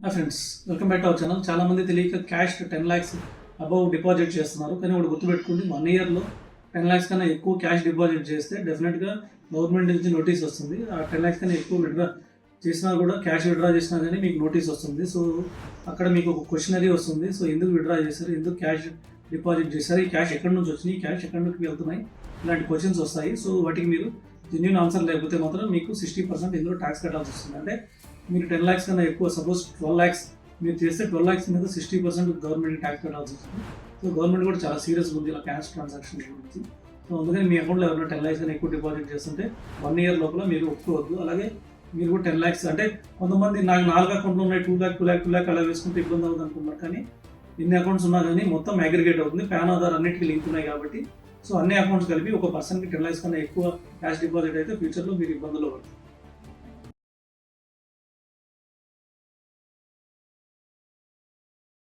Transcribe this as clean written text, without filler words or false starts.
Friends, welcome back to our channel. చాలా మంది తెలియక క్యాష్ 10 lakhs అబౌవ్ డిపాజిట్ చేస్తున్నారు. కానీ ఒకటి గుర్తుపెట్టుకోండి, 1 yearలో 10 lakhs కన్నా ఎక్కువ క్యాష్ డిపాజిట్ చేస్తే డెఫినెట్గా గవర్నమెంట్ నుంచి నోటీస్ వస్తుంది. ఆ 10 lakhs కన్నా ఎక్కువ విత్డ్రా చేసినా కూడా, క్యాష్ విత్డ్రా చేసినా కానీ మీకు నోటీస్ వస్తుంది. సో అక్కడ మీకు ఒక క్వశ్చనరీ వస్తుంది. సో ఎందుకు విత్డ్రా చేశారు, ఎందుకు క్యాష్ డిపాజిట్ చేశారు, ఈ క్యాష్ ఎక్కడి నుంచి వచ్చినాయి, ఈ క్యాష్ ఎక్కడి నుంచి వెళ్తున్నాయి, ఇలాంటి క్వశ్చన్స్ వస్తాయి. సో వాటికి మీరు జెన్యూన్ ఆన్సర్ లేకపోతే మాత్రం మీకు 60% ఇందులో ట్యాక్స్ కట్టాల్సి వస్తుంది. అంటే మీరు 10 lakhs కన్నా ఎక్కువ, సపోజ్ 12 lakhs మీరు చేస్తే 12 lakhs మీద 60% గవర్నమెంట్ ట్యాక్స్ కట్టాల్సి వస్తుంది. సో గవర్నమెంట్ కూడా చాలా సీరియస్గా ఉంది ఇలా క్యాష్ ట్రాన్సాక్షన్ గురించి. సో అందుకని మీ అకౌంట్లో ఎవరైనా 10 lakhs కన్నా ఎక్కువ డిపాజిట్ చేస్తుంటే 1 year లోపల మీరు ఒప్పుకోవద్దు. అలాగే మీరు కూడా 10 lakhs అంటే కొంతమంది నాకు 4 అకౌంట్లు ఉన్నాయి, 2 lakh 2 lakh 2 lakh అలా వేసుకుంటే ఇబ్బంది అవుతుంది అనుకుంటున్నారు. కానీ ఎన్ని అకౌంట్స్ ఉన్నా కానీ మొత్తం అగ్రిగేట్ అవుతుంది. పాన్, ఆధార్ అన్నిటికీ లింక్ ఉన్నాయి కాబట్టి సో అన్ని అకౌంట్స్ కలిపి ఒక పర్సన్కి 10 lakhs కన్నా ఎక్కువ క్యాష్ డిపాజిట్ అయితే ఫ్యూచర్లో మీరు ఇబ్బందులు పడుతుంది.